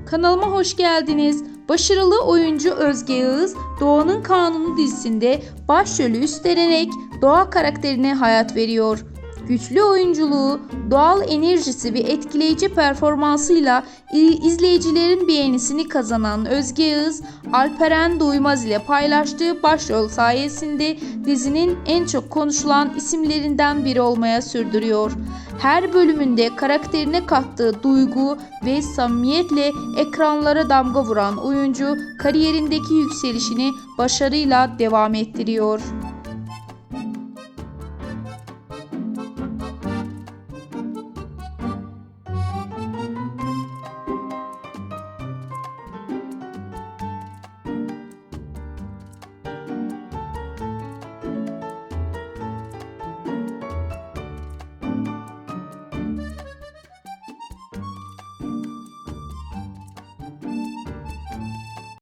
Kanalıma hoş geldiniz. Başarılı oyuncu Özge Yağız, Doğanın Kanunu dizisinde başrolü üstlenerek Doğa karakterine hayat veriyor. Güçlü oyunculuğu, doğal enerjisi ve etkileyici performansıyla izleyicilerin beğenisini kazanan Özge Yağız, Alperen Duymaz ile paylaştığı başrol sayesinde dizinin en çok konuşulan isimlerinden biri olmaya sürdürüyor. Her bölümünde karakterine kattığı duygu ve samimiyetle ekranlara damga vuran oyuncu kariyerindeki yükselişini başarıyla devam ettiriyor.